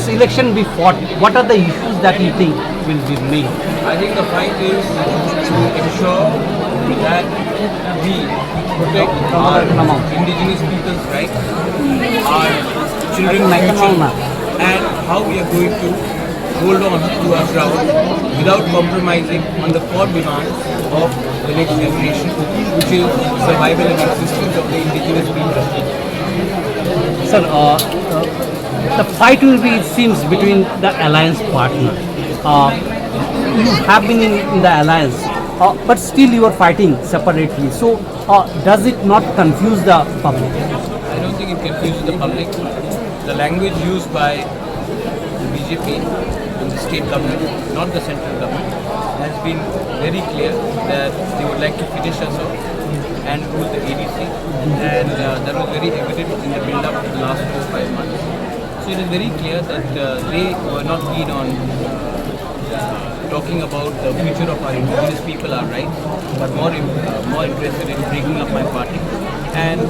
this election be fought, what are the issues that you think will be made? I think the fight is to ensure that we protect our indigenous people's rights, our children's future, and how we are going to hold on to our ground without compromising on the core demands of the next generation, which is survival and existence of the indigenous people. Sir, the fight will be, it seems, between the alliance partners. You have been in the alliance, but still you are fighting separately. So, does it not confuse the public? I don't think it confuses the public. The language used by the BJP and the state government, not the central government, has been very clear that they would like to finish us off and rule the ADC, and that was very evident in the build-up of the last 4 or 5 months. So it is very clear that they were not keen on talking about the future of our indigenous people, our rights, but more interested in breaking up my party and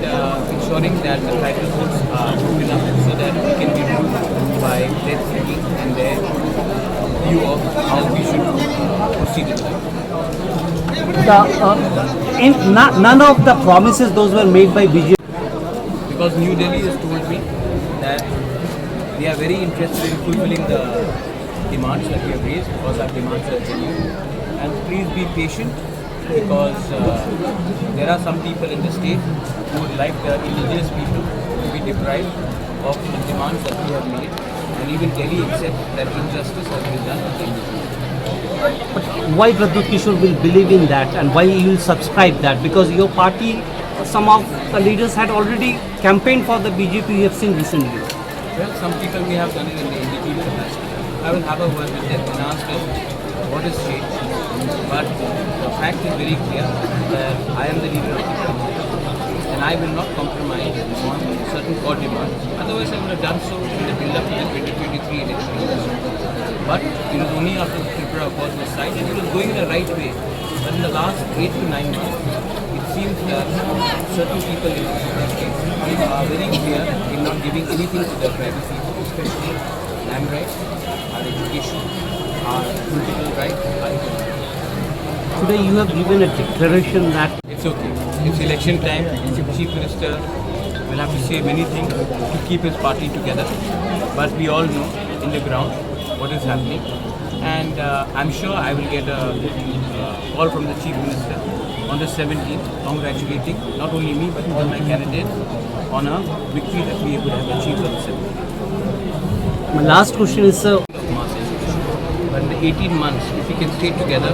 ensuring that the title votes are broken up so that we can be ruled by their thinking and their view of how we should proceed in life. None of the promises those were made by BJP. Because New Delhi has told me that they are very interested in fulfilling the demands that we have raised, because our demands are genuine. And please be patient, because there are some people in the state who would like the indigenous people to be deprived of the demands that we have made, and even Delhi accept that injustice has been done to the indigenous. But why Pradyut Kishore will believe in that, and why you will subscribe that? Because your party, some of the leaders had already campaigned for the BJP. We have seen recently. Well, some people may have done it in the NDP capacity. I will have a word with them and ask them what has changed. But the fact is very clear that I am the leader of the party, and I will not compromise on certain core demands. Otherwise, I would have done so in the build-up to the 2023 elections. But it was only after the Tripura Accord was signed, and it was going in the right way. But in the last 8 to 9 months, it seems that certain people in the state are very clear in not giving anything to their tribal people, especially land rights, our education, our political rights, our economy. Today you have given a declaration that It's okay. It's election time. The Chief Minister will have to say many things to keep his party together. But we all know in the ground what is happening. And I'm sure I will get a call from the Chief Minister on the 17th congratulating not only me but all my candidates on a victory that we would have achieved on the 17th. my last question is, sir, Mass agitation. But in the 18 months, if we can stay together,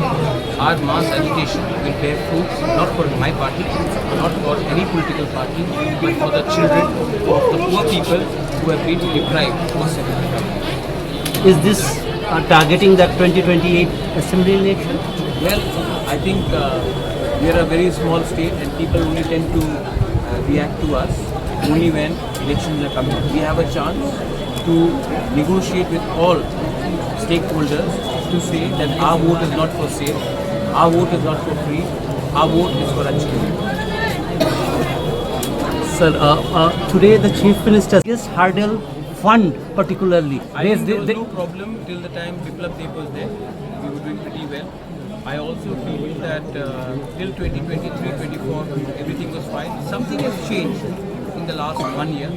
our mass agitation will bear fruits not for my party, not for any political party, but for the children of the poor people who have been deprived for 70 years. is this targeting the 2028 assembly election? Well, I think we are a very small state and people only tend to react to us only when elections are coming. We have a chance to negotiate with all stakeholders to say that our vote is not for sale, our vote is not for free, our vote is for achievement. Sir, today the Chief Minister just hurdle fund particularly. I think there was no problem till the time Biplab Deb was there. We were doing pretty well. I also feel that till 2023-24 everything was fine. Something has changed in the last 1 year,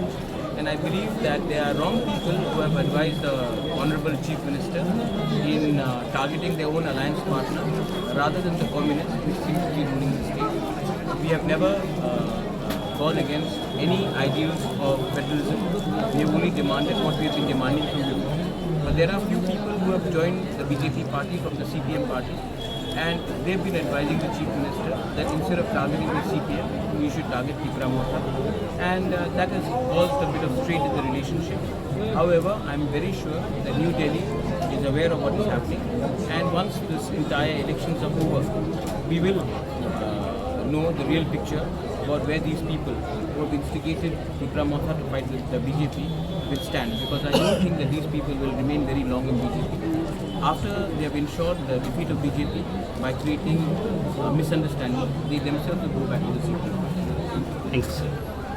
and I believe that there are wrong people who have advised the Honorable Chief Minister in targeting their own alliance partner rather than the communists which seem to be ruling the state. We have never gone against any ideals of federalism. We have only demanded what we have been demanding from before. But there are few people who have joined the BJP party from the CPM party, and they have been advising the Chief Minister that instead of targeting the CPM, we should target Tripura Mota. And that has caused a bit of strain in the relationship. However, I am very sure that New Delhi is aware of what is happening, and once this entire elections are over, we will know the real picture about where these people who have instigated Tripura Mota to fight with the BJP will stand, because I don't think that these people will remain very long in BJP. After they have ensured the defeat of BJP by creating misunderstanding, they themselves will go back to the CPM. Thanks, sir.